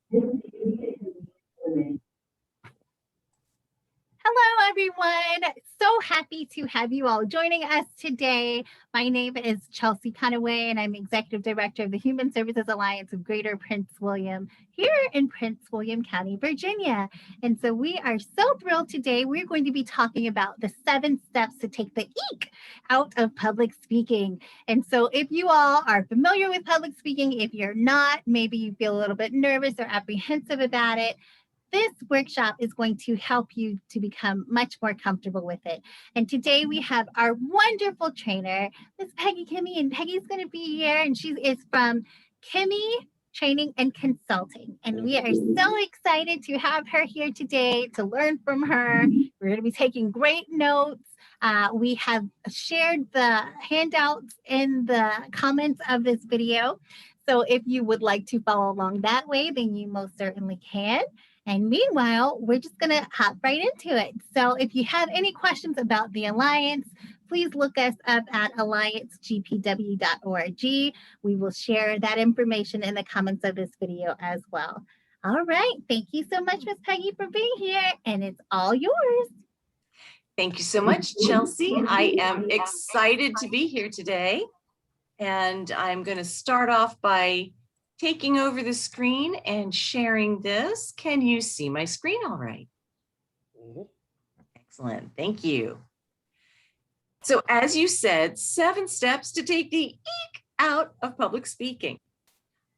Hello, everyone. So happy to have you all joining us today. My name is Chelsea Conaway, and I'm Executive Director of the Human Services Alliance of Greater Prince William here in Prince William County, Virginia. And so we are so thrilled today. We're going to be talking about the 7 steps to take the EEK out of public speaking. And so if you all are familiar with public speaking, if you're not, maybe you feel a little bit nervous or apprehensive about it, this workshop is going to help you to become much more comfortable with it. And today we have our wonderful trainer, Miss Peggy Kimmey, and Peggy's going to be here, and she is from Kimmey Training and Consulting. And we are so excited to have her here today to learn from her. We're going to be taking great notes. We have shared the handouts in the comments of this video. So if you would like to follow along that way, then you most certainly can. And meanwhile, we're just going to hop right into it. So if you have any questions about the Alliance, please look us up at alliancegpw.org. We will share that information in the comments of this video as well. All right. Thank you so much, Miss Peggy, for being here. And it's all yours. Thank you so much, Chelsea. I am excited to be here today. And I'm going to start off by taking over the screen and sharing this. Can you see my screen all right? Excellent, thank you. So as you said, 7 steps to take the EEK out of public speaking.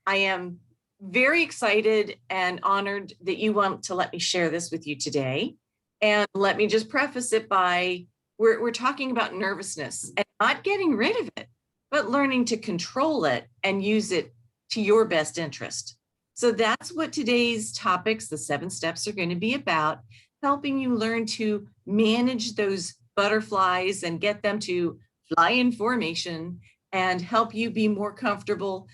I am very excited and honored that you want to let me share this with you today. And let me just preface it by, we're talking about nervousness and not getting rid of it, but learning to control it and use it to your best interest. So that's what today's topics, the 7 steps, are going to be about, helping you learn to manage those butterflies and get them to fly in formation and help you be more comfortable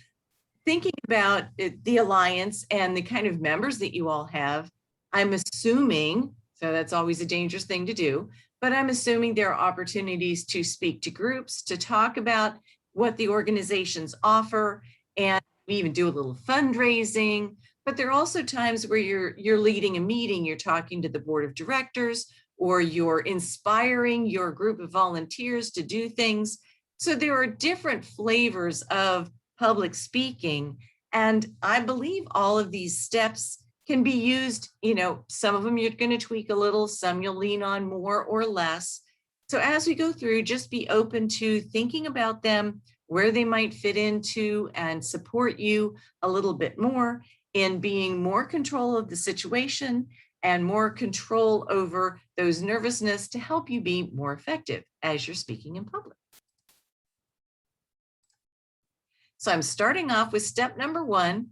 thinking about the Alliance and the kind of members that you all have. I'm assuming, so that's always a dangerous thing to do, but I'm assuming there are opportunities to speak to groups, to talk about what the organizations offer, and we even do a little fundraising. But there are also times where you're leading a meeting, you're talking to the board of directors, or you're inspiring your group of volunteers to do things. So there are different flavors of public speaking. And I believe all of these steps can be used, some of them you're going to tweak a little, some you'll lean on more or less. So as we go through, just be open to thinking about them, where they might fit into, and support you a little bit more in being more control of the situation and more control over those nervousness to help you be more effective as you're speaking in public. So I'm starting off with step number 1,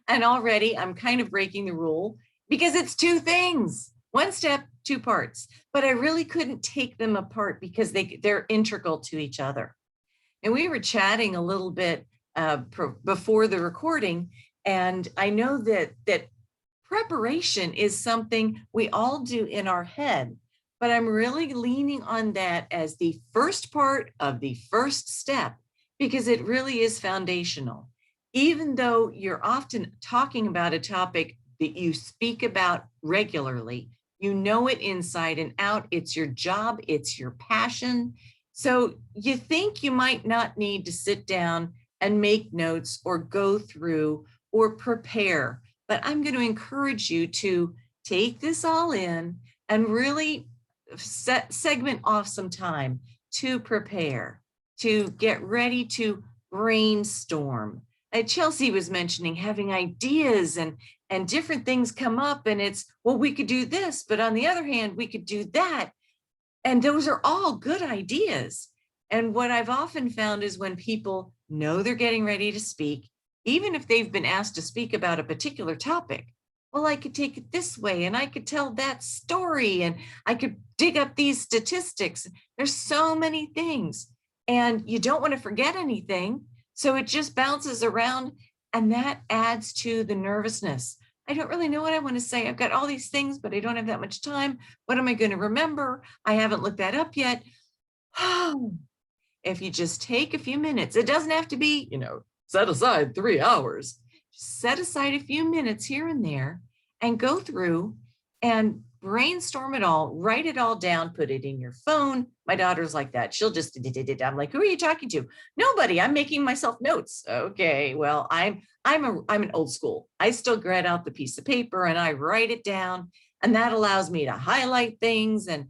and already I'm kind of breaking the rule because it's 2 things. 1 step, 2 parts, but I really couldn't take them apart because they're integral to each other. And we were chatting a little bit before the recording, and I know that preparation is something we all do in our head, but I'm really leaning on that as the first part of the first step because it really is foundational. Even though you're often talking about a topic that you speak about regularly, you know it inside and out, it's your job, it's your passion. So you think you might not need to sit down and make notes or go through or prepare, but I'm going to encourage you to take this all in and really segment off some time to prepare, to get ready to brainstorm. Chelsea was mentioning having ideas and different things come up, and it's, well, we could do this, but on the other hand, we could do that. And those are all good ideas. And what I've often found is when people know they're getting ready to speak, even if they've been asked to speak about a particular topic, well, I could take it this way and I could tell that story and I could dig up these statistics. There's so many things and you don't want to forget anything. So it just bounces around and that adds to the nervousness. I don't really know what I want to say. I've got all these things, but I don't have that much time. What am I going to remember? I haven't looked that up yet. If you just take a few minutes, it doesn't have to be, set aside 3 hours. Set aside a few minutes here and there and go through and brainstorm it all, write it all down, put it in your phone. My daughter's like that. She'll just, I'm like, who are you talking to? Nobody. I'm making myself notes. Okay, well, I'm an old school. I still grab out the piece of paper and I write it down, and that allows me to highlight things and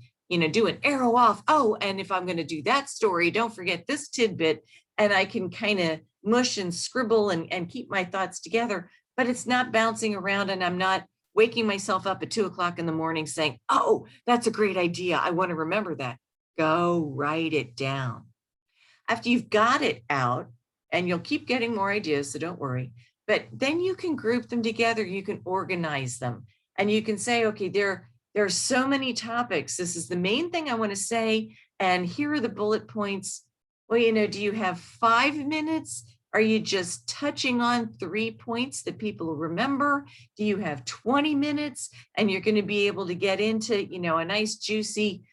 do an arrow off. Oh, and if I'm going to do that story, don't forget this tidbit. And I can kind of mush and scribble and keep my thoughts together, but it's not bouncing around, and I'm not waking myself up at 2:00 in the morning saying, oh, that's a great idea. I want to remember that. Go write it down. After you've got it out, and you'll keep getting more ideas, so don't worry, but then you can group them together. You can organize them, and you can say, okay, there are so many topics. This is the main thing I want to say, and here are the bullet points. Well, do you have 5 minutes? Are you just touching on 3 points that people will remember? Do you have 20 minutes and you're going to be able to get into, a nice juicy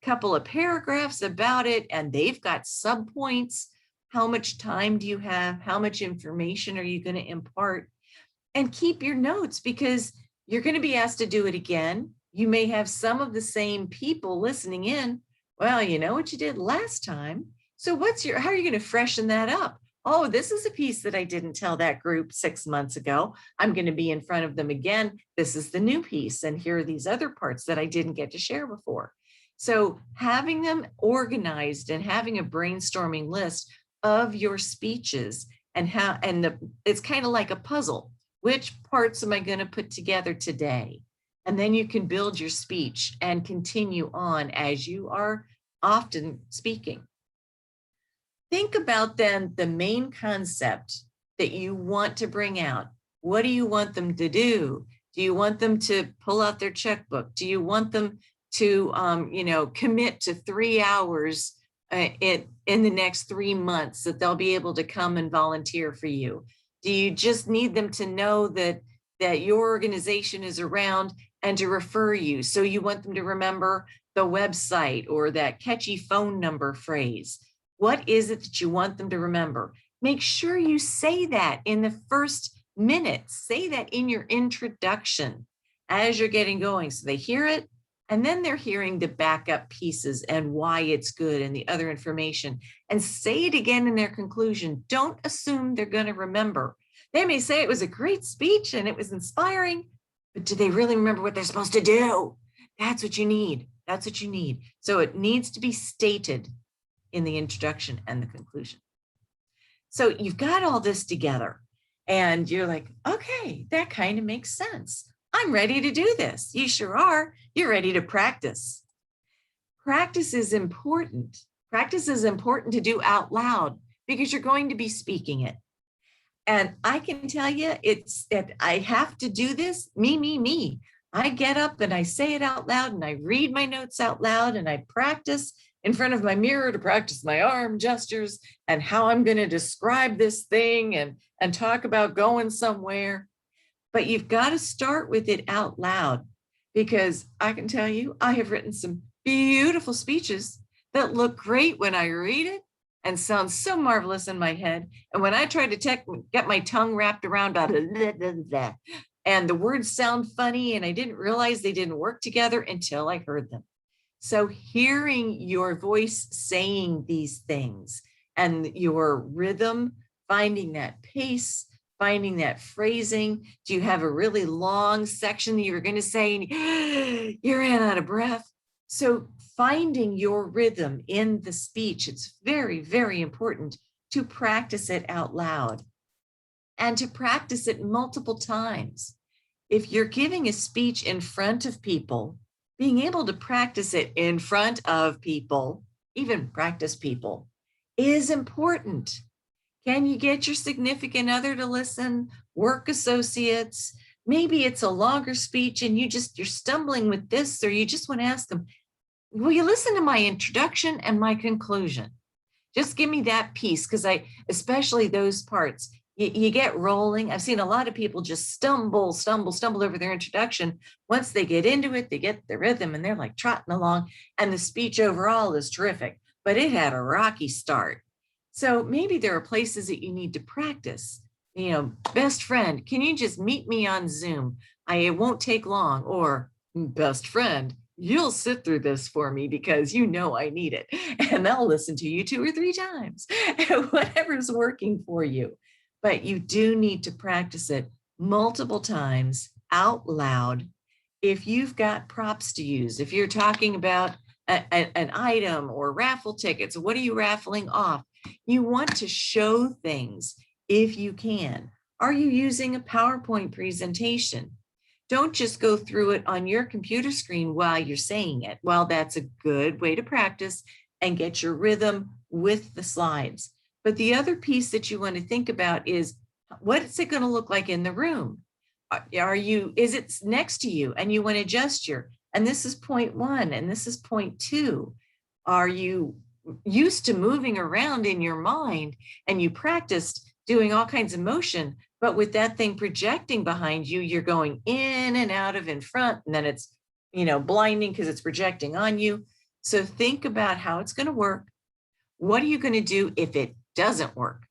couple of paragraphs about it, and they've got subpoints? How much time do you have? How much information are you going to impart? And keep your notes, because you're going to be asked to do it again. You may have some of the same people listening in. Well, you know what you did last time. So how are you going to freshen that up? Oh, this is a piece that I didn't tell that group 6 months ago. I'm going to be in front of them again. This is the new piece. And here are these other parts that I didn't get to share before. So having them organized and having a brainstorming list of your speeches it's kind of like a puzzle. Which parts am I going to put together today? And then you can build your speech and continue on as you are often speaking. Think about then the main concept that you want to bring out. What do you want them to do? Do you want them to pull out their checkbook? Do you want them to, commit to 3 hours in the next 3 months that they'll be able to come and volunteer for you? Do you just need them to know that your organization is around and to refer you? So you want them to remember the website or that catchy phone number phrase. What is it that you want them to remember? Make sure you say that in the first minute. Say that in your introduction as you're getting going, so they hear it, and then they're hearing the backup pieces and why it's good and the other information. And say it again in their conclusion. Don't assume they're going to remember. They may say it was a great speech and it was inspiring, but do they really remember what they're supposed to do? That's what you need. That's what you need. So it needs to be stated in the introduction and the conclusion. So you've got all this together and you're like, okay, that kind of makes sense. I'm ready to do this. You sure are. You're ready to practice. Practice is important. Practice is important to do out loud because you're going to be speaking it. And I can tell you, it's that I have to do this, me. I get up and I say it out loud and I read my notes out loud and I practice in front of my mirror to practice my arm gestures and how I'm going to describe this thing and talk about going somewhere. But you've got to start with it out loud, because I can tell you, I have written some beautiful speeches that look great when I read it and sound so marvelous in my head. And when I try to get my tongue wrapped around and the words sound funny and I didn't realize they didn't work together until I heard them. So hearing your voice saying these things and your rhythm, finding that pace, finding that phrasing. Do you have a really long section that you're going to say and you ran out of breath? So finding your rhythm in the speech, it's very, very important to practice it out loud and to practice it multiple times. If you're giving a speech in front of people, being able to practice it in front of people, even practice people, is important. Can you get your significant other to listen? Work associates? Maybe it's a longer speech and you're stumbling with this, or you just want to ask them, will you listen to my introduction and my conclusion? Just give me that piece, because especially those parts, you get rolling. I've seen a lot of people just stumble over their introduction. Once they get into it, they get the rhythm and they're like trotting along, and the speech overall is terrific, but it had a rocky start. So maybe there are places that you need to practice. best friend, can you just meet me on Zoom? It won't take long. Or best friend, you'll sit through this for me because I need it. And they'll listen to you 2 or 3 times, whatever's working for you. But you do need to practice it multiple times out loud. If you've got props to use, if you're talking about an item or raffle tickets, what are you raffling off? You want to show things if you can. Are you using a PowerPoint presentation? Don't just go through it on your computer screen while you're saying it. Well, that's a good way to practice and get your rhythm with the slides. But the other piece that you want to think about is, what's it going to look like in the room? Is it next to you and you want to gesture? And this is point 1 and this is point 2. Are you used to moving around in your mind and you practiced doing all kinds of motion, but with that thing projecting behind you, you're going in and out of in front, and then it's, blinding because it's projecting on you. So think about how it's going to work. What are you going to do if it doesn't work?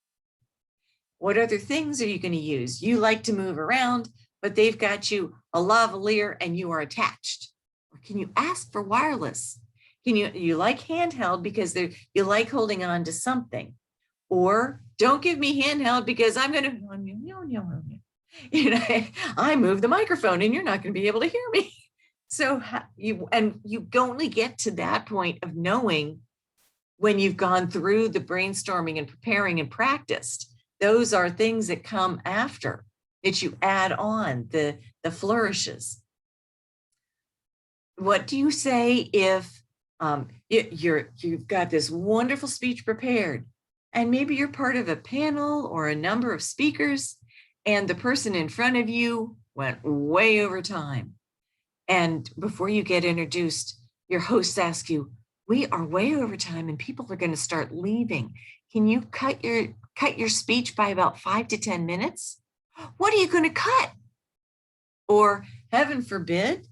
What other things are you going to use? You like to move around, but they've got you a lavalier and you are attached. Or can you ask for wireless? You like handheld because you like holding on to something? Or don't give me handheld because I'm going to, I move the microphone and you're not going to be able to hear me. So you only get to that point of knowing when you've gone through the brainstorming and preparing and practiced. Those are things that come after, that you add on, the flourishes. What do you say if you've got this wonderful speech prepared, and maybe you're part of a panel or a number of speakers, and the person in front of you went way over time. And before you get introduced, your host asks you, we are way over time and people are going to start leaving. Can you cut your speech by about 5 to 10 minutes? What are you going to cut? Or heaven forbid,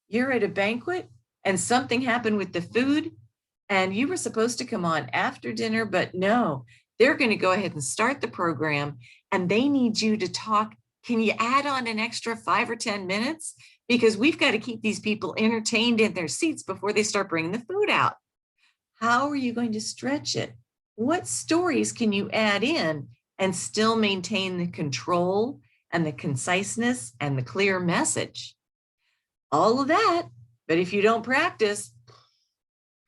you're at a banquet and something happened with the food and you were supposed to come on after dinner, but no, they're going to go ahead and start the program and they need you to talk. Can you add on an extra 5 or 10 minutes? Because we've got to keep these people entertained in their seats before they start bringing the food out. How are you going to stretch it? What stories can you add in and still maintain the control and the conciseness and the clear message? All of that, but if you don't practice,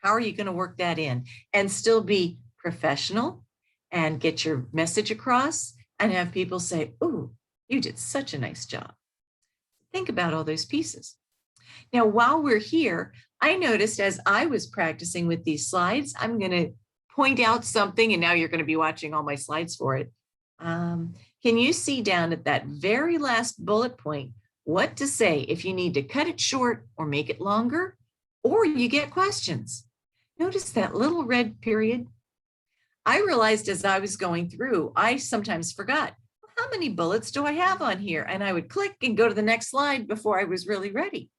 how are you going to work that in and still be professional and get your message across and have people say, "Ooh, you did such a nice job." Think about all those pieces. Now, while we're here, I noticed as I was practicing with these slides, I'm going to point out something, and now you're going to be watching all my slides for it. Can you see down at that very last bullet point what to say if you need to cut it short or make it longer, or you get questions? Notice that little red period. I realized as I was going through, I sometimes forgot, how many bullets do I have on here? And I would click and go to the next slide before I was really ready.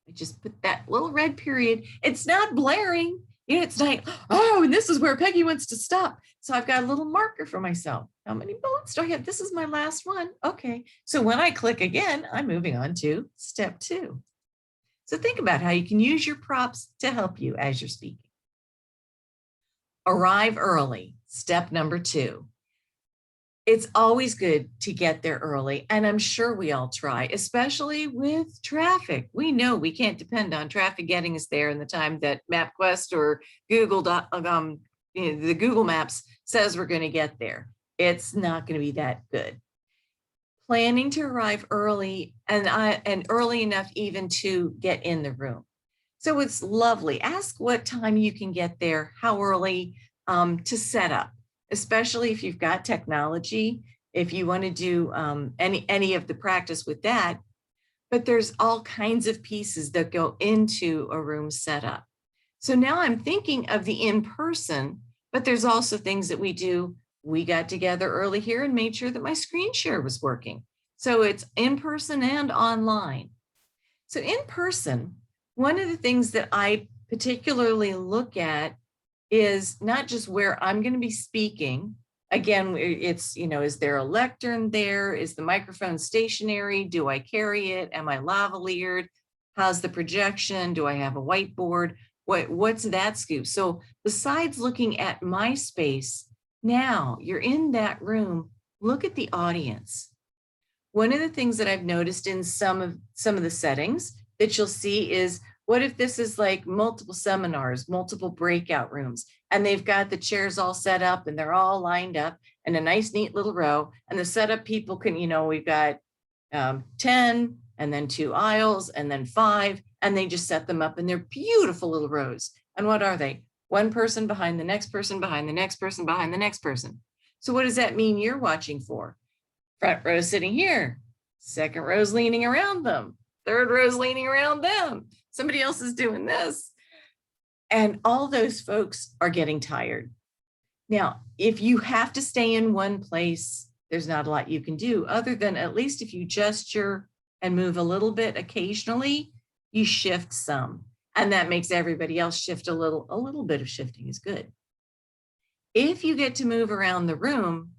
I just put that little red period. It's not blaring. It's like, oh, and this is where Peggy wants to stop. So I've got a little marker for myself. How many bullets do I have? This is my last one. Okay. So when I click again, I'm moving on to step 2. So think about how you can use your props to help you as you're speaking. Arrive early, step number 2. It's always good to get there early, and I'm sure we all try, especially with traffic. We know we can't depend on traffic getting us there in the time that MapQuest or Google, the Google Maps says we're going to get there. It's not going to be that good. Planning to arrive early and early enough even to get in the room. So it's lovely. Ask what time you can get there, how early to set up. Especially if you've got technology, if you want to do any of the practice with that. But there's all kinds of pieces that go into a room setup. So now I'm thinking of the in-person, but there's also things that we do. We got together early here and made sure that my screen share was working. So it's in-person and online. So in person, one of the things that I particularly look at is not just where I'm going to be speaking. Again, it's, is there a lectern there? Is the microphone stationary? Do I carry it? Am I lavalier? How's the projection? Do I have a whiteboard? What's that scoop? So besides looking at my space, now you're in that room, look at the audience. One of the things that I've noticed in some of the settings that you'll see is, what if this is like multiple seminars, multiple breakout rooms, and they've got the chairs all set up and they're all lined up in a nice, neat little row. And the setup people can, we've got 10 and then 2 aisles and then 5, and they just set them up in their beautiful little rows. And what are they? One person behind the next person, behind the next person, behind the next person. So what does that mean you're watching for? Front row sitting here, second row's leaning around them, third row's leaning around them. Somebody else is doing this. And all those folks are getting tired. Now, if you have to stay in one place, there's not a lot you can do other than, at least if you gesture and move a little bit occasionally, you shift some. And that makes everybody else shift a little bit of shifting is good. If you get to move around the room,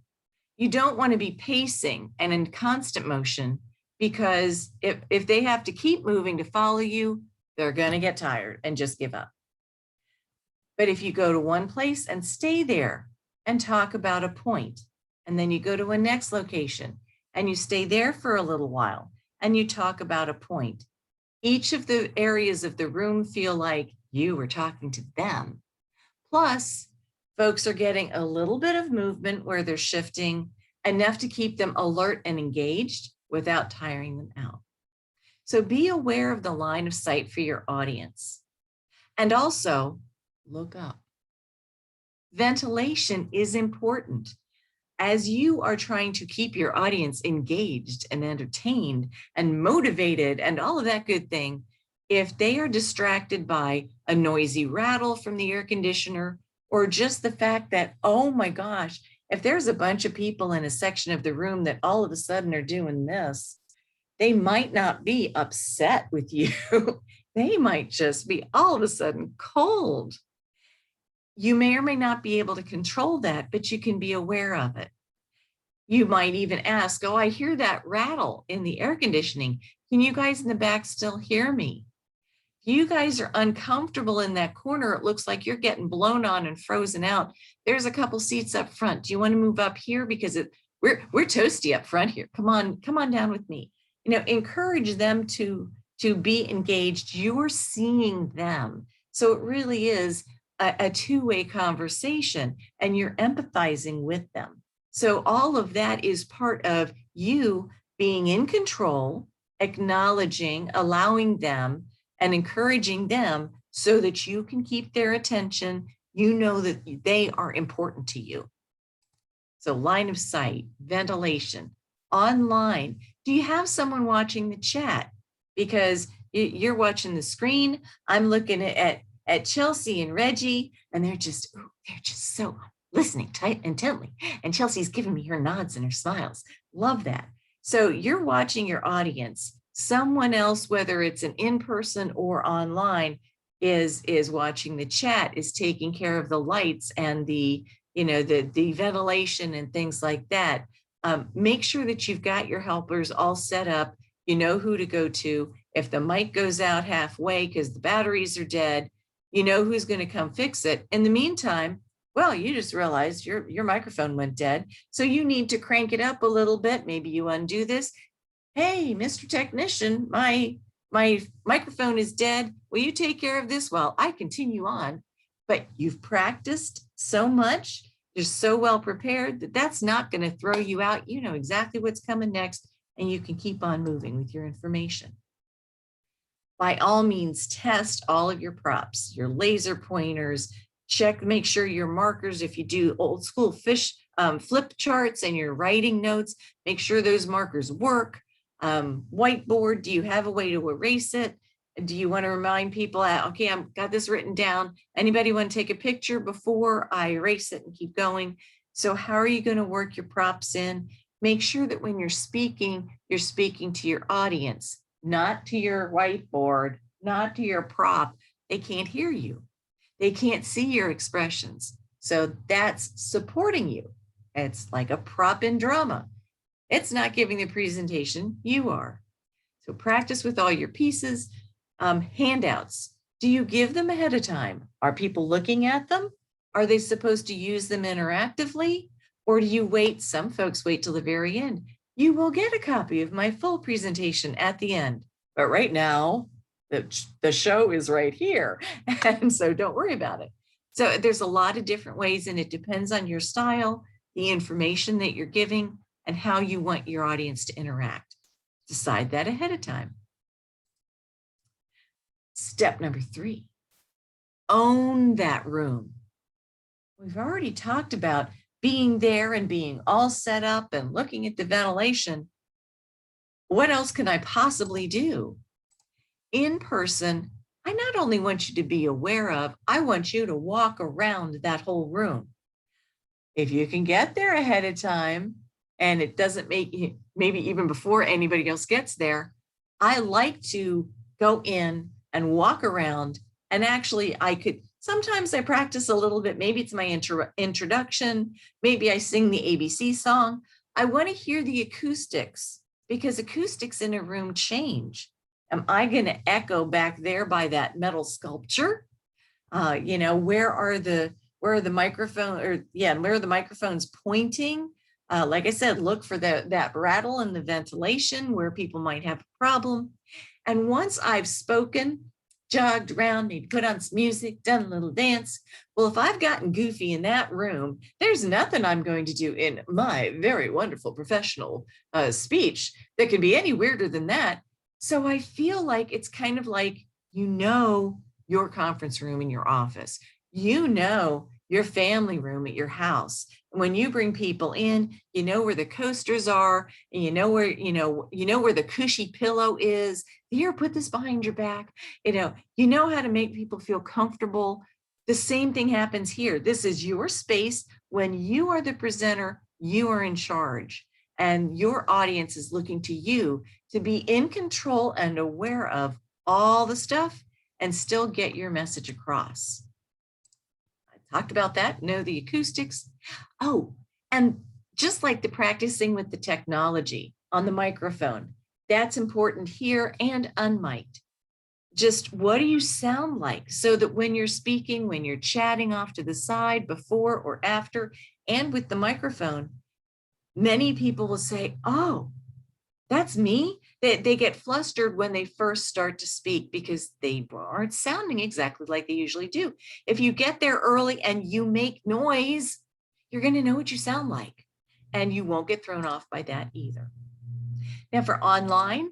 you don't want to be pacing and in constant motion, because if they have to keep moving to follow you, they're going to get tired and just give up. But if you go to one place and stay there and talk about a point, and then you go to a next location and you stay there for a little while and you talk about a point, each of the areas of the room feel like you were talking to them. Plus, folks are getting a little bit of movement where they're shifting, enough to keep them alert and engaged without tiring them out. So be aware of the line of sight for your audience. And also look up. Ventilation is important. As you are trying to keep your audience engaged and entertained and motivated and all of that good thing, if they are distracted by a noisy rattle from the air conditioner, or just the fact that, oh my gosh, if there's a bunch of people in a section of the room that all of a sudden are doing this, they might not be upset with you. They might just be all of a sudden cold. You may or may not be able to control that, but you can be aware of it. You might even ask, oh, I hear that rattle in the air conditioning. Can you guys in the back still hear me? If you guys are uncomfortable in that corner, it looks like you're getting blown on and frozen out. There's a couple seats up front. Do you want to move up here? Because we're toasty up front here. Come on down with me. Encourage them to be engaged. You're seeing them. So it really is a two-way conversation, and you're empathizing with them. So all of that is part of you being in control, acknowledging, allowing them, and encouraging them so that you can keep their attention. You know that they are important to you. So line of sight, ventilation, online. Do you have someone watching the chat? Because you're watching the screen. I'm looking at Chelsea and Reggie, and they're just so listening tight, intently. And Chelsea's giving me her nods and her smiles. Love that. So you're watching your audience. Someone else, whether it's an in-person or online, is watching the chat, is taking care of the lights and the ventilation and things like that. Make sure that you've got your helpers all set up. You know who to go to. If the mic goes out halfway because the batteries are dead, you know who's going to come fix it. In the meantime, well, you just realized your microphone went dead. So you need to crank it up a little bit. Maybe you undo this. Hey, Mr. Technician, my microphone is dead. Will you take care of this while I continue on? But you've practiced so much. You're so well prepared that that's not going to throw you out. You know exactly what's coming next, and you can keep on moving with your information. By all means, test all of your props, your laser pointers, make sure your markers, if you do old school flip charts and your writing notes, make sure those markers work. Whiteboard, do you have a way to erase it? Do you want to remind people, okay, I've got this written down. Anybody want to take a picture before I erase it and keep going? So how are you going to work your props in? Make sure that when you're speaking to your audience, not to your whiteboard, not to your prop. They can't hear you. They can't see your expressions. So that's supporting you. It's like a prop in drama. It's not giving the presentation, you are. So practice with all your pieces. Handouts. Do you give them ahead of time? Are people looking at them? Are they supposed to use them interactively? Or do you wait? Some folks wait till the very end. You will get a copy of my full presentation at the end. But right now, the show is right here. And so don't worry about it. So there's a lot of different ways, and it depends on your style, the information that you're giving, and how you want your audience to interact. Decide that ahead of time. Step number 3, own that room. We've already talked about being there and being all set up and looking at the ventilation. What else can I possibly do? In person, I not only want you to be aware of, I want you to walk around that whole room. If you can get there ahead of time, and it doesn't make you, maybe even before anybody else gets there, I like to go in and walk around. And actually sometimes I practice a little bit. Maybe it's my introduction. Maybe I sing the ABC song. I want to hear the acoustics, because acoustics in a room change. Am I going to echo back there by that metal sculpture? Where are the microphones pointing? Like I said, look for that rattle in the ventilation where people might have a problem. And once I've spoken, jogged around, maybe put on some music, done a little dance, well, if I've gotten goofy in that room, there's nothing I'm going to do in my very wonderful professional speech that could be any weirder than that. So I feel like it's kind of like, your conference room in your office, your family room at your house. When you bring people in, you know where the coasters are, and you know where the cushy pillow is. Here, put this behind your back. You know how to make people feel comfortable. The same thing happens here. This is your space. When you are the presenter, you are in charge, and your audience is looking to you to be in control and aware of all the stuff and still get your message across. Talked about that, know the acoustics. Oh, and just like the practicing with the technology on the microphone, that's important here, and unmiked. Just what do you sound like, so that when you're speaking, when you're chatting off to the side, before or after, and with the microphone, many people will say, oh, that's me. They get flustered when they first start to speak because they aren't sounding exactly like they usually do. If you get there early and you make noise, you're going to know what you sound like, and you won't get thrown off by that either. Now for online,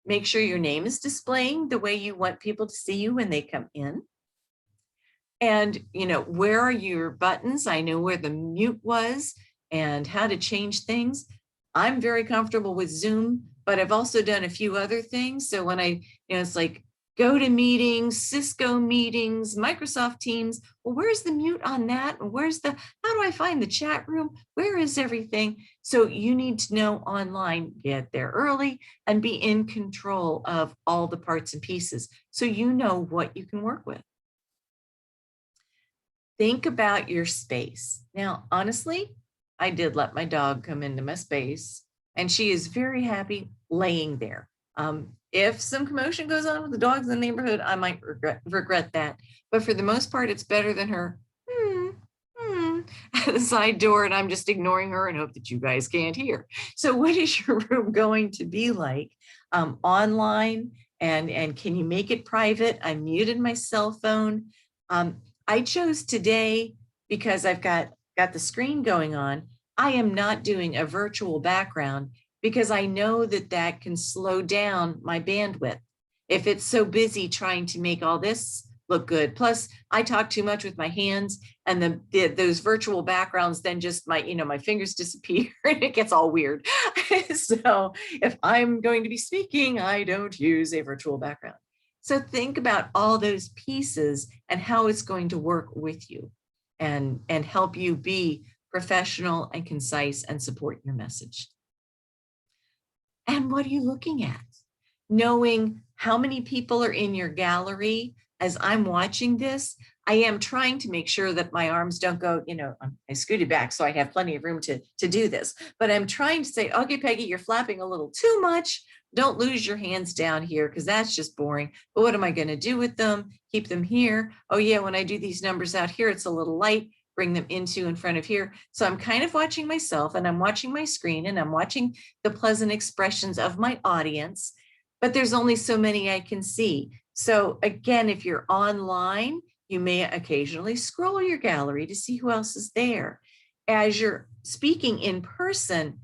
make sure your name is displaying the way you want people to see you when they come in. And, where are your buttons? I know where the mute was and how to change things. I'm very comfortable with Zoom, but I've also done a few other things. So when it's like go to meetings, Cisco meetings, Microsoft Teams. Well, where's the mute on that? And how do I find the chat room? Where is everything? So you need to know online, get there early and be in control of all the parts and pieces, so you know what you can work with. Think about your space. Now, honestly, I did let my dog come into my space, and she is very happy laying there. If some commotion goes on with the dogs in the neighborhood, I might regret that. But for the most part, it's better than her at the side door, and I'm just ignoring her and hope that you guys can't hear. So what is your room going to be like online? And can you make it private? I muted my cell phone. I chose today because I've got the screen going on. I am not doing a virtual background because I know that can slow down my bandwidth if it's so busy trying to make all this look good. Plus, I talk too much with my hands, and those virtual backgrounds, then just my fingers disappear and it gets all weird. So if I'm going to be speaking, I don't use a virtual background. So think about all those pieces and how it's going to work with you and help you be professional and concise and support your message. And what are you looking at? Knowing how many people are in your gallery. As I'm watching this, I am trying to make sure that my arms don't go, I scooted back so I have plenty of room to do this. But I'm trying to say, okay, Peggy, you're flapping a little too much. Don't lose your hands down here because that's just boring. But what am I going to do with them? Keep them here. Oh yeah, when I do these numbers out here, it's a little light. Bring them into in front of here. So I'm kind of watching myself and I'm watching my screen and I'm watching the pleasant expressions of my audience, but there's only so many I can see. So again, if you're online, you may occasionally scroll your gallery to see who else is there. As you're speaking in person,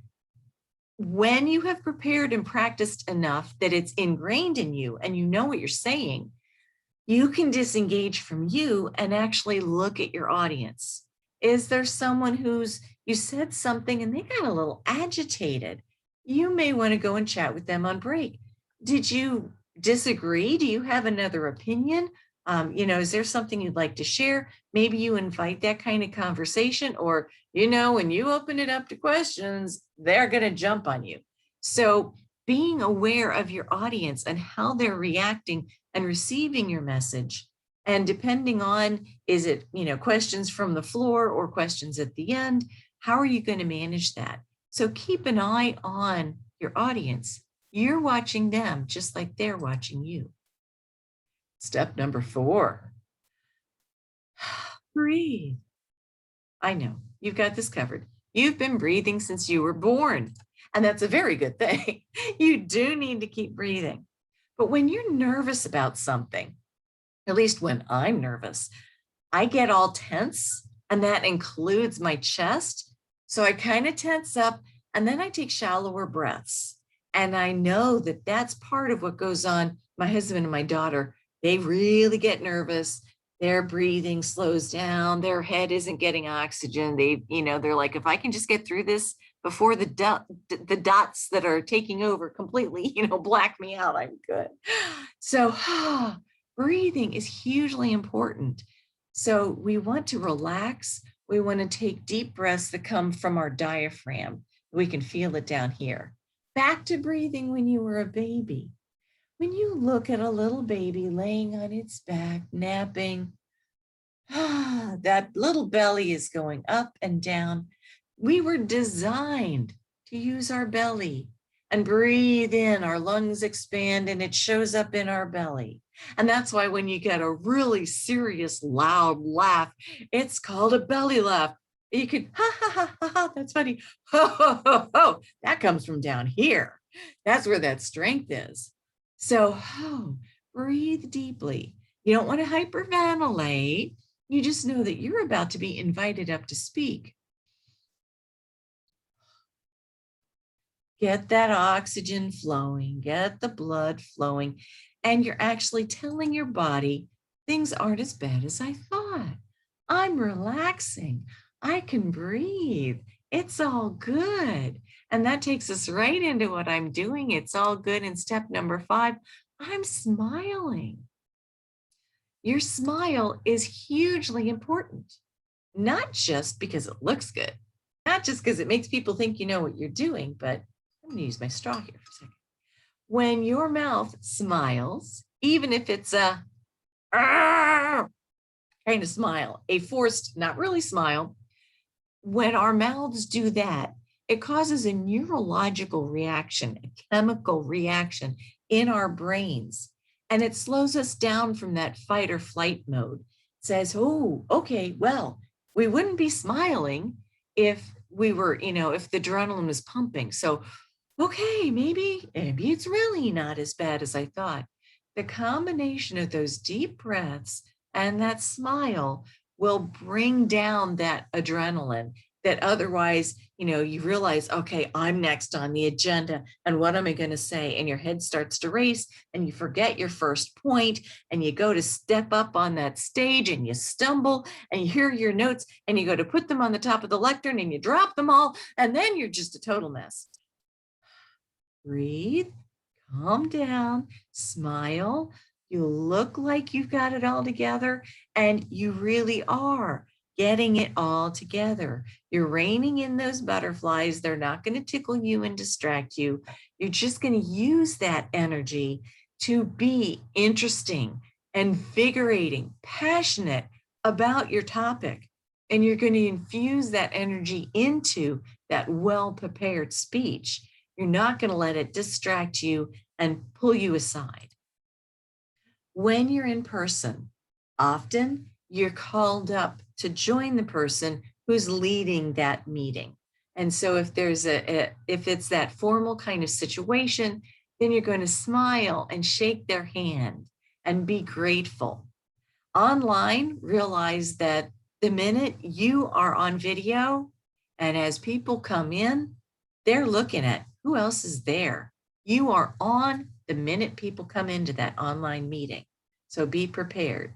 when you have prepared and practiced enough that it's ingrained in you and you know what you're saying, you can disengage from you and actually look at your audience. Is there someone you said something and they got a little agitated? You may want to go and chat with them on break. Did you disagree? Do you have another opinion? Is there something you'd like to share? Maybe you invite that kind of conversation, or, when you open it up to questions, they're going to jump on you. So being aware of your audience and how they're reacting and receiving your message. And depending on, is it, questions from the floor or questions at the end? How are you going to manage that? So keep an eye on your audience. You're watching them just like they're watching you. Step number 4, breathe. I know you've got this covered. You've been breathing since you were born, and that's a very good thing. You do need to keep breathing. But when you're nervous about something, at least when I'm nervous, I get all tense, and that includes my chest. So I kind of tense up, and then I take shallower breaths. And I know that that's part of what goes on. My husband and my daughter, they really get nervous. Their breathing slows down. Their head isn't getting oxygen. They're like, if I can just get through this before the dots that are taking over completely, black me out, I'm good. So breathing is hugely important. So we want to relax. We want to take deep breaths that come from our diaphragm. We can feel it down here. Back to breathing when you were a baby. When you look at a little baby laying on its back, napping, that little belly is going up and down. We were designed to use our belly and breathe in. Our lungs expand and it shows up in our belly. And that's why when you get a really serious, loud laugh, it's called a belly laugh. You could, ha, ha, ha, ha, ha, that's funny. Ho, ho, ho, ho. That comes from down here. That's where that strength is. So breathe deeply. You don't want to hyperventilate. You just know that you're about to be invited up to speak. Get that oxygen flowing, get the blood flowing, and you're actually telling your body, things aren't as bad as I thought. I'm relaxing. I can breathe. It's all good. And that takes us right into what I'm doing. It's all good. In step number 5, I'm smiling. Your smile is hugely important, not just because it looks good, not just because it makes people think you know what you're doing, but I'm going to use my straw here for a second. When your mouth smiles, even if it's a kind of smile, a forced, not really smile, when our mouths do that, it causes a neurological reaction, a chemical reaction in our brains. And it slows us down from that fight or flight mode. It says, oh, okay, well, we wouldn't be smiling if we were, if the adrenaline was pumping. So, okay, maybe it's really not as bad as I thought. The combination of those deep breaths and that smile will bring down that adrenaline that otherwise, you realize, okay, I'm next on the agenda. And what am I going to say? And your head starts to race and you forget your first point and you go to step up on that stage and you stumble and you hear your notes and you go to put them on the top of the lectern and you drop them all. And then you're just a total mess. Breathe, calm down, smile. You look like you've got it all together and you really are getting it all together. You're reining in those butterflies. They're not going to tickle you and distract you. You're just going to use that energy to be interesting, invigorating, passionate, about your topic, and you're going to infuse that energy into that well-prepared speech. You're not going to let it distract you and pull you aside. When you're in person, often you're called up to join the person who's leading that meeting. And so if there's if it's that formal kind of situation, then you're going to smile and shake their hand and be grateful. Online, realize that the minute you are on video and as people come in, they're looking at who else is there. You are on the minute people come into that online meeting. So be prepared.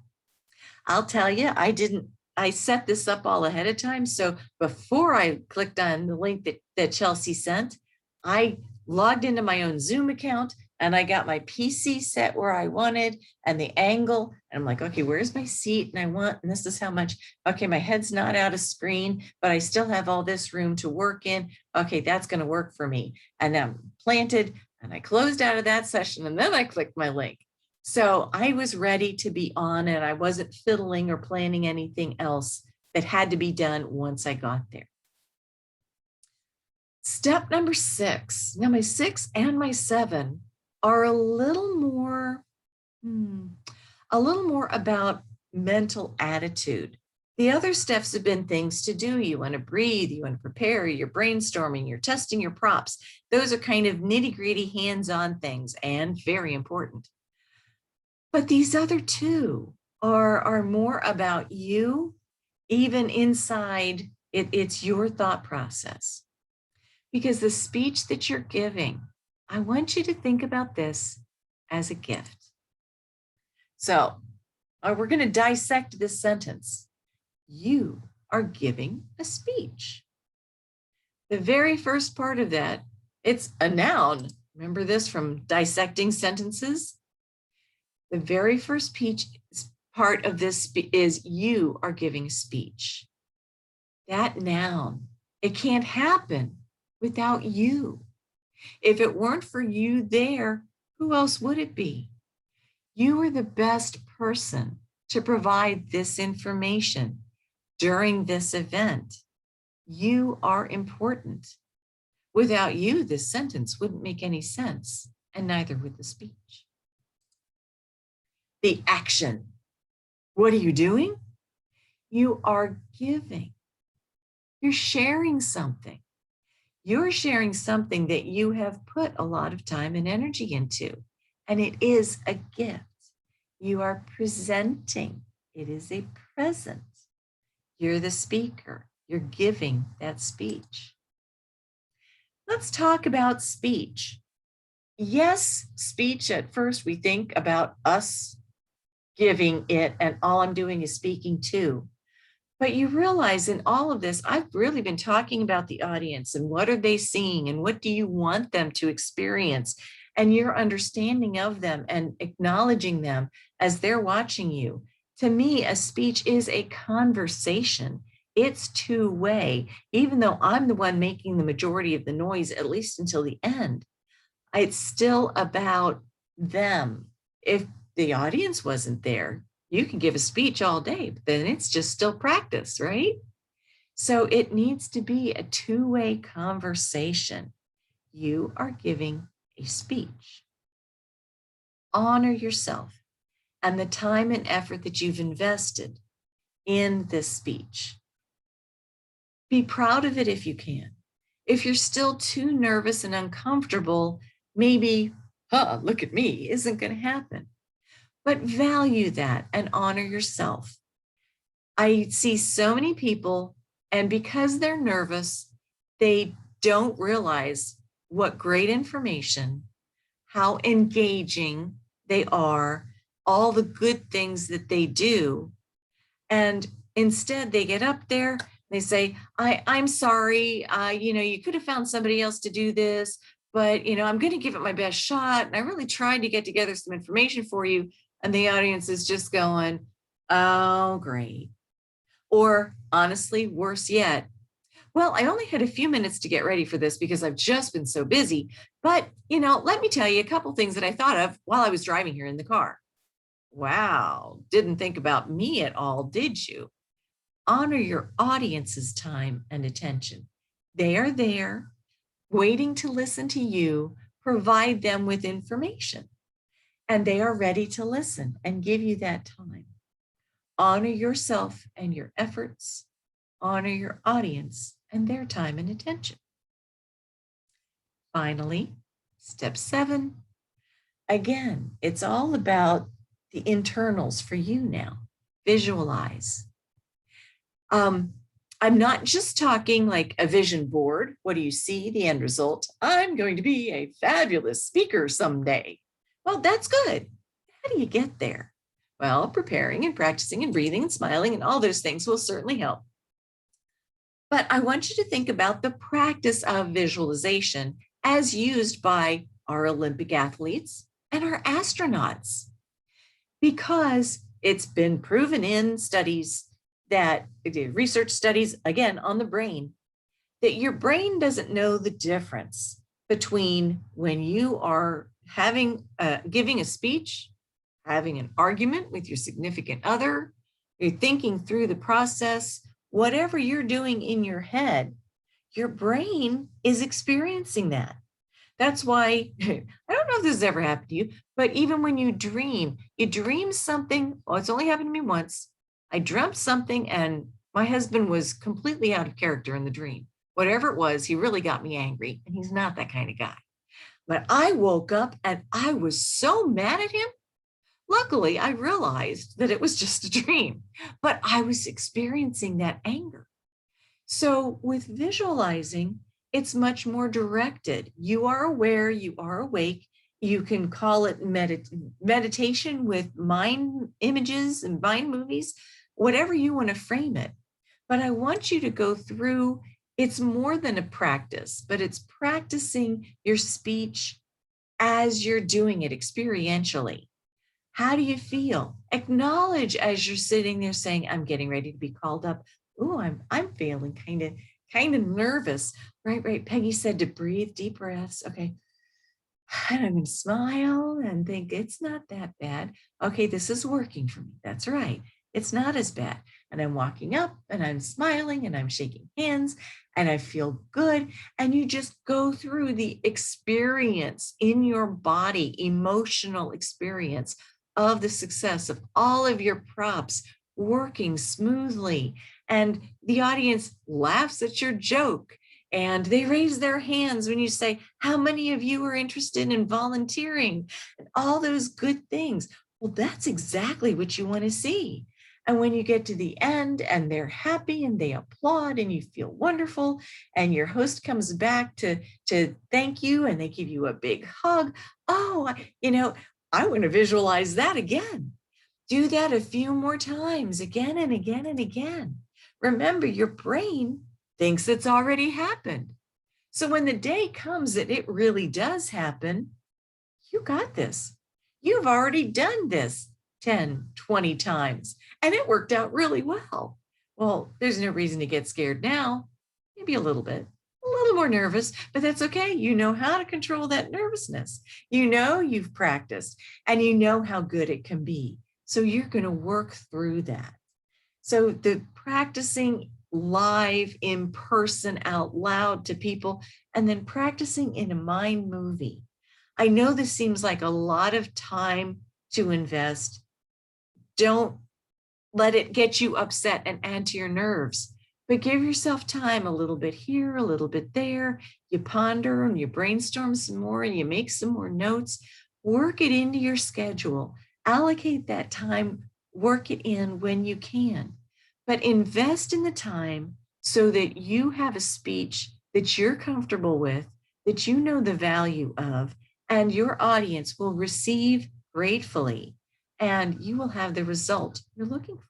I'll tell you, I set this up all ahead of time. So before I clicked on the link that Chelsea sent, I logged into my own Zoom account and I got my PC set where I wanted and the angle. And I'm like, okay, where's my seat? And this is how much, okay, my head's not out of screen, but I still have all this room to work in. Okay, that's going to work for me. And I'm planted and I closed out of that session and then I clicked my link. So I was ready to be on and I wasn't fiddling or planning anything else that had to be done once I got there. Step number 6. Now my 6 and my 7 are a little more about mental attitude. The other steps have been things to do. You want to breathe, you want to prepare, you're brainstorming, you're testing your props. Those are kind of nitty-gritty hands-on things and very important. But these other two are more about you, even inside it's your thought process. Because the speech that you're giving, I want you to think about this as a gift. So we're going to dissect this sentence. You are giving a speech. The very first part of that, it's a noun. Remember this from dissecting sentences? The very first part of this is you are giving a speech. That noun, it can't happen without you. If it weren't for you there, who else would it be? You are the best person to provide this information during this event. You are important. Without you, this sentence wouldn't make any sense, and neither would the speech. The action. What are you doing? You are giving. You're sharing something. You're sharing something that you have put a lot of time and energy into, and it is a gift. You are presenting. It is a present. You're the speaker. You're giving that speech. Let's talk about speech. Yes, speech, at first we think about us giving it and all I'm doing is speaking to. But you realize in all of this, I've really been talking about the audience and what are they seeing and what do you want them to experience and your understanding of them and acknowledging them as they're watching you. To me, a speech is a conversation. It's two-way. Even though I'm the one making the majority of the noise, at least until the end, it's still about them. If the audience wasn't there, you can give a speech all day, but then it's just still practice, right? So it needs to be a two-way conversation. You are giving a speech. Honor yourself and the time and effort that you've invested in this speech. Be proud of it if you can. If you're still too nervous and uncomfortable, maybe, look at me, isn't going to happen. But value that and honor yourself. I see so many people, and because they're nervous, they don't realize what great information, how engaging they are, all the good things that they do. And instead they get up there, they say, I'm sorry, you could have found somebody else to do this, but I'm going to give it my best shot. And I really tried to get together some information for you. And the audience is just going, oh, great. Or honestly, worse yet, well, I only had a few minutes to get ready for this because I've just been so busy. But, let me tell you a couple things that I thought of while I was driving here in the car. Wow, didn't think about me at all, did you? Honor your audience's time and attention. They are there, waiting to listen to you, provide them with information, and they are ready to listen and give you that time. Honor yourself and your efforts. Honor your audience and their time and attention. Finally, step 7. Again, it's all about the internals for you now. Visualize. I'm not just talking like a vision board. What do you see? The end result. I'm going to be a fabulous speaker someday. Well, that's good. How do you get there? Well, preparing and practicing and breathing and smiling and all those things will certainly help. But I want you to think about the practice of visualization as used by our Olympic athletes and our astronauts, because it's been proven in studies that research studies, again, on the brain, that your brain doesn't know the difference between when you are giving a speech, having an argument with your significant other, you're thinking through the process, whatever you're doing in your head, your brain is experiencing that. That's why, I don't know if this has ever happened to you, but even when you dream something, well, it's only happened to me once. I dreamt something and my husband was completely out of character in the dream. Whatever it was, he really got me angry, and he's not that kind of guy. But I woke up and I was so mad at him. Luckily, I realized that it was just a dream, but I was experiencing that anger. So with visualizing, it's much more directed. You are aware, you are awake. You can call it meditation with mind images and mind movies, whatever you want to frame it. But I want you to go through, it's more than a practice, but it's practicing your speech as you're doing it experientially. How do you feel? Acknowledge as you're sitting there saying, I'm getting ready to be called up. Oh, I'm feeling kind of nervous. Right. Peggy said to breathe deep breaths. Okay. And I'm going to smile and think it's not that bad. Okay, this is working for me. That's right. It's not as bad. And I'm walking up and I'm smiling and I'm shaking hands and I feel good. And you just go through the experience in your body, emotional experience of the success of all of your props working smoothly. And the audience laughs at your joke. And they raise their hands when you say, how many of you are interested in volunteering? And all those good things. Well, that's exactly what you want to see. And when you get to the end and they're happy and they applaud and you feel wonderful and your host comes back to thank you and they give you a big hug. Oh, I want to visualize that again. Do that a few more times, again and again and again. Remember, your brain thinks it's already happened. So when the day comes that it really does happen, you got this. You've already done this 10, 20 times, and it worked out really well. Well, there's no reason to get scared now. Maybe a little bit, a little more nervous, but that's okay. You know how to control that nervousness. You know you've practiced, and you know how good it can be. So you're going to work through that. So the practicing live in person out loud to people, and then practicing in a mind movie. I know this seems like a lot of time to invest. Don't let it get you upset and add to your nerves, but give yourself time, a little bit here, a little bit there. You ponder and you brainstorm some more and you make some more notes. Work it into your schedule. Allocate that time, work it in when you can. But invest in the time so that you have a speech that you're comfortable with, that you know the value of, and your audience will receive gratefully, and you will have the result you're looking for.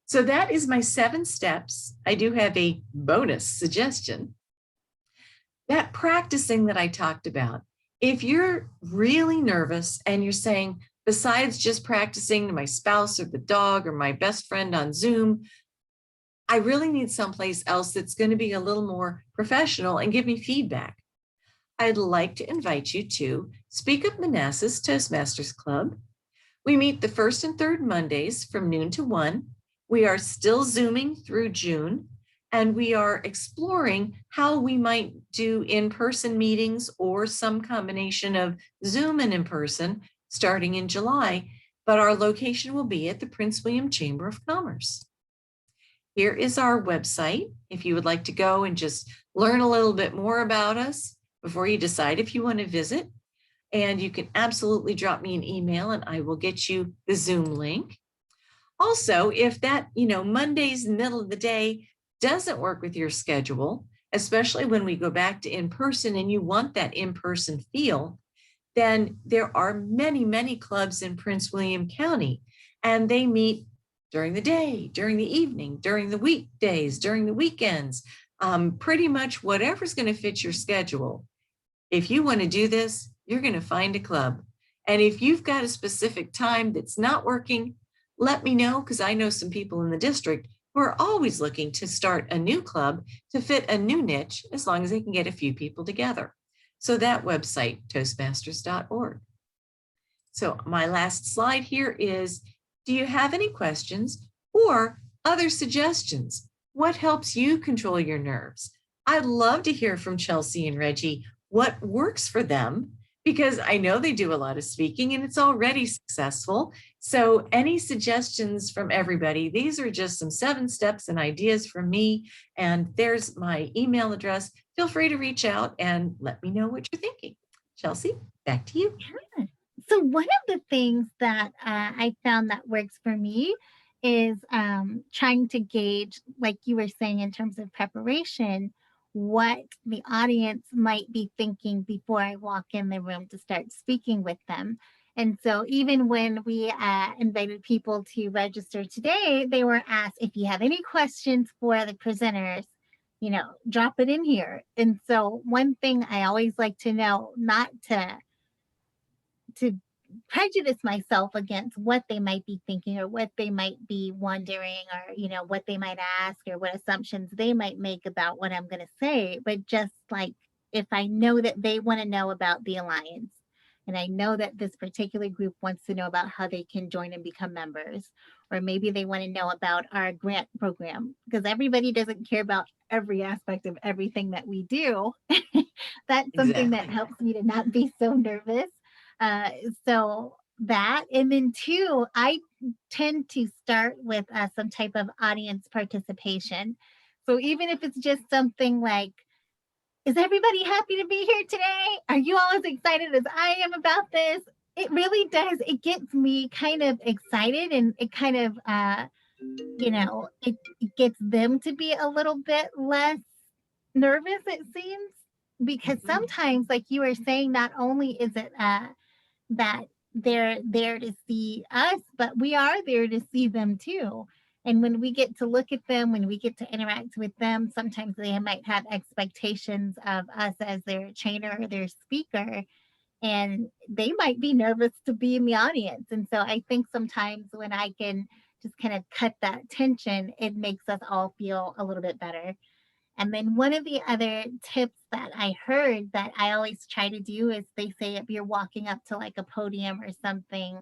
So that is my 7 steps. I do have a bonus suggestion. That practicing that I talked about, if you're really nervous and you're saying, besides just practicing to my spouse or the dog or my best friend on Zoom, I really need someplace else that's going to be a little more professional and give me feedback. I'd like to invite you to Speak Up Manassas Toastmasters Club. We meet the first and third Mondays from noon to 1. We are still Zooming through June, and we are exploring how we might do in-person meetings or some combination of Zoom and in-person starting in July, but our location will be at the Prince William Chamber of Commerce. Here is our website if you would like to go and just learn a little bit more about us before you decide if you want to visit. And you can absolutely drop me an email and I will get you the Zoom link. Also, if that, Monday's middle of the day doesn't work with your schedule, especially when we go back to in-person and you want that in-person feel, then there are many, many clubs in Prince William County, and they meet during the day, during the evening, during the weekdays, during the weekends, pretty much whatever's going to fit your schedule. If you want to do this, you're going to find a club. And if you've got a specific time that's not working, let me know, because I know some people in the district who are always looking to start a new club to fit a new niche, as long as they can get a few people together. So that website, toastmasters.org. So my last slide here is, do you have any questions or other suggestions? What helps you control your nerves? I'd love to hear from Chelsea and Reggie what works for them, because I know they do a lot of speaking and it's already successful. So any suggestions from everybody? These are just some 7 steps and ideas from me. And there's my email address. Feel free to reach out and let me know what you're thinking. Chelsea, back to you. Yeah. So one of the things that I found that works for me is trying to gauge, like you were saying, in terms of preparation, what the audience might be thinking before I walk in the room to start speaking with them. And so even when we invited people to register today, they were asked, if you have any questions for the presenters, drop it in here. And so one thing I always like to know, not to prejudice myself against what they might be thinking or what they might be wondering, or what they might ask or what assumptions they might make about what I'm going to say, but just like, if I know that they want to know about the alliance, and I know that this particular group wants to know about how they can join and become members, or maybe they want to know about our grant program, because everybody doesn't care about every aspect of everything that we do. That's something that Exactly. helps me to not be so nervous. uh, so that, and then 2, I tend to start with some type of audience participation. So even if it's just something like, is everybody happy to be here today? Are you all as excited as I am about this? It really does. It gets me kind of excited, and it kind of, it gets them to be a little bit less nervous, it seems, because Mhm. sometimes, like you were saying, not only is it that they're there to see us, but we are there to see them too. And when we get to look at them, when we get to interact with them, sometimes they might have expectations of us as their trainer or their speaker, and they might be nervous to be in the audience. And so I think sometimes when I can just kind of cut that tension, it makes us all feel a little bit better. And then one of the other tips that I heard that I always try to do is, they say if you're walking up to like a podium or something,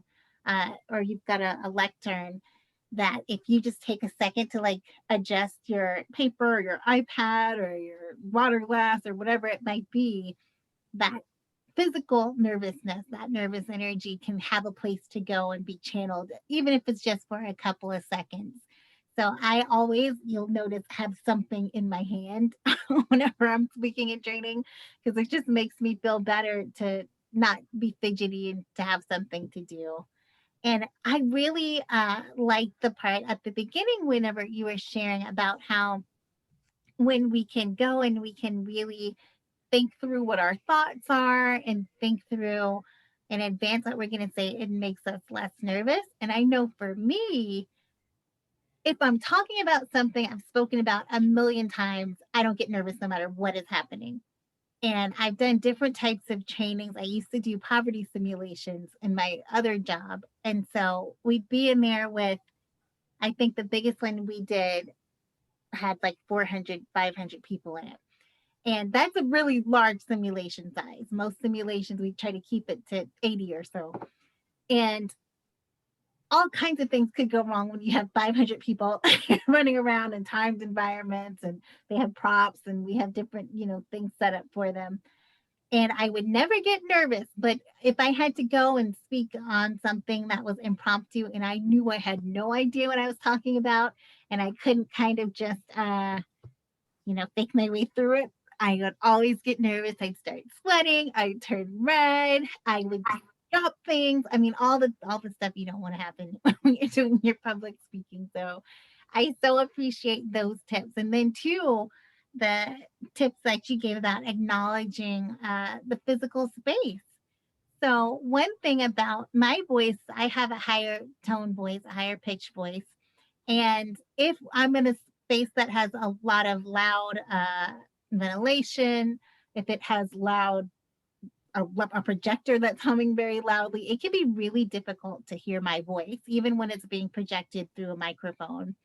or you've got a lectern, that if you just take a second to like adjust your paper or your iPad or your water glass or whatever it might be, that physical nervousness, that nervous energy can have a place to go and be channeled, even if it's just for a couple of seconds. So I always, you'll notice, have something in my hand whenever I'm speaking and training, because it just makes me feel better to not be fidgety and to have something to do. And I really like the part at the beginning whenever you were sharing about how, when we can go and we can really think through what our thoughts are and think through in advance what we're going to say, it makes us less nervous. And I know for me, if I'm talking about something I've spoken about a million times, I don't get nervous no matter what is happening. And I've done different types of trainings. I used to do poverty simulations in my other job. And so we'd be in there with, I think the biggest one we did had like 400, 500 people in it. And that's a really large simulation size. Most simulations, we try to keep it to 80 or so. And all kinds of things could go wrong when you have 500 people running around in timed environments, and they have props, and we have different, things set up for them. And I would never get nervous, but if I had to go and speak on something that was impromptu and I knew I had no idea what I was talking about, and I couldn't kind of just fake my way through it, I would always get nervous. I'd start sweating, I'd turn red, I would drop things. I mean, all the stuff you don't want to happen when you're doing your public speaking. So I so appreciate those tips. And then too, the tips that you gave about acknowledging the physical space. So one thing about my voice, I have a higher tone voice, a higher pitch voice. And if I'm in a space that has a lot of loud ventilation, if it has a projector that's humming very loudly, it can be really difficult to hear my voice, even when it's being projected through a microphone.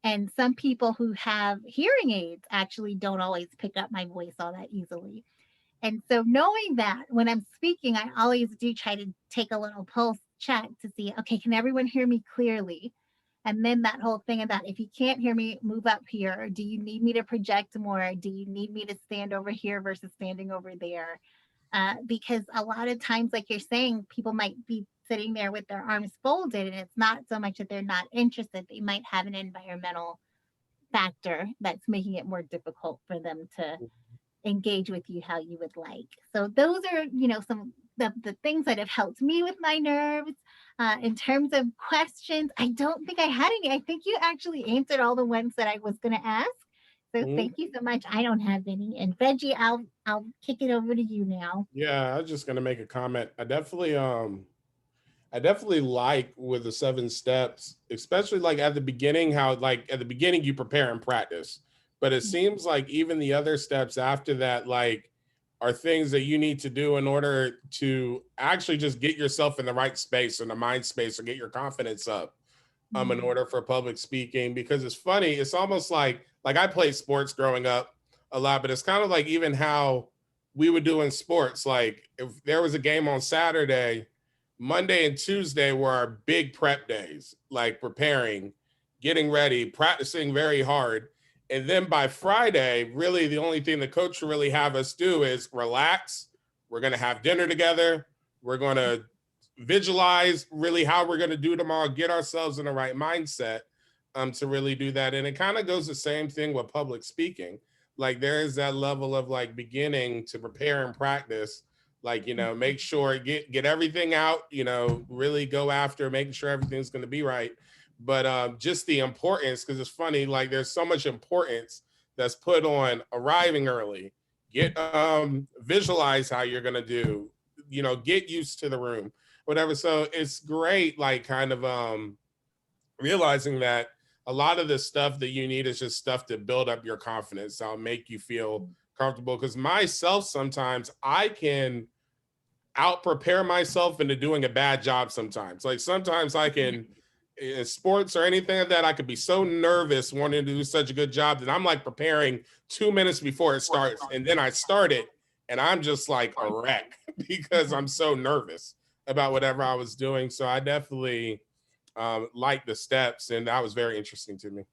And some people who have hearing aids actually don't always pick up my voice all that easily. And so knowing that when I'm speaking, I always do try to take a little pulse check to see, okay, can everyone hear me clearly? And then that whole thing about, if you can't hear me, move up here. Do you need me to project more? Do you need me to stand over here versus standing over there? Because a lot of times, like you're saying, people might be sitting there with their arms folded, and it's not so much that they're not interested. They might have an environmental factor that's making it more difficult for them to engage with you how you would like. So those are, some of the things that have helped me with my nerves. In terms of questions, I don't think I had any. I think you actually answered all the ones that I was going to ask. So thank you so much. I don't have any. And Veggie, I'll kick it over to you now. Yeah, I was just gonna make a comment. I definitely like with the 7 steps, especially like at the beginning, how like at the beginning you prepare and practice. But it seems like even the other steps after that, like, are things that you need to do in order to actually just get yourself in the right space or the mind space or get your confidence up in order for public speaking. Because it's funny, it's almost like I played sports growing up a lot, but it's kind of like even how we would do in sports. Like if there was a game on Saturday, Monday and Tuesday were our big prep days, like preparing, getting ready, practicing very hard. And then by Friday, really the only thing the coach will really have us do is relax. We're going to have dinner together. We're going to visualize really how we're going to do tomorrow, get ourselves in the right mindset to really do that. And it kind of goes the same thing with public speaking. Like there is that level of like beginning to prepare and practice, like, make sure get everything out, really go after making sure everything's going to be right. But just the importance, because it's funny, like there's so much importance that's put on arriving early, get visualize how you're going to do, get used to the room, whatever. So it's great, like kind of realizing that a lot of the stuff that you need is just stuff to build up your confidence. That'll make you feel comfortable. Because myself, sometimes I can out prepare myself into doing a bad job sometimes. Like sometimes I can, in sports or anything like that, I could be so nervous wanting to do such a good job that I'm like preparing 2 minutes before it starts. And then I start it and I'm just like a wreck because I'm so nervous about whatever I was doing. So I definitely like the steps, and that was very interesting to me.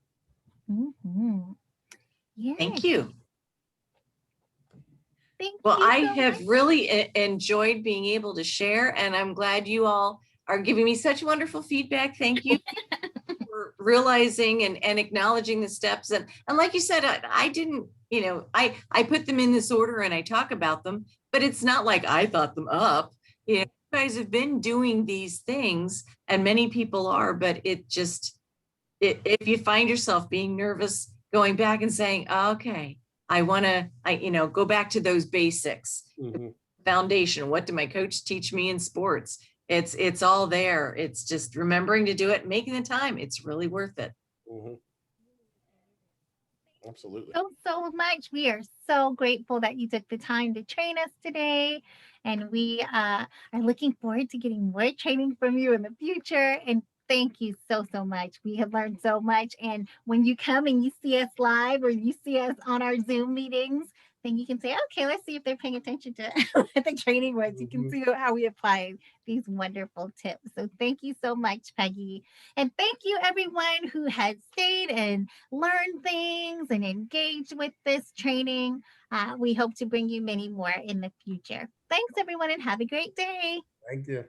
Yeah. Thank you. Thank Well, you I so have much. really enjoyed being able to share, and I'm glad you all are giving me such wonderful feedback. Thank you for realizing and acknowledging the steps. And like you said, I didn't, I put them in this order and I talk about them, but it's not like I thought them up. You guys have been doing these things, and many people are, but if you find yourself being nervous, going back and saying, okay, I want to, go back to those basics, foundation. What did my coach teach me in sports? It's all there. It's just remembering to do it, making the time. It's really worth it. Absolutely. So much. We are so grateful that you took the time to train us today. And we are looking forward to getting more training from you in the future. And thank you so much. We have learned so much. And when you come and you see us live or you see us on our Zoom meetings, then you can say, okay, let's see if they're paying attention to what the training was. You can see how we apply these wonderful tips. So thank you so much, Peggy. And thank you everyone who has stayed and learned things and engaged with this training. We hope to bring you many more in the future. Thanks everyone and have a great day. Thank you.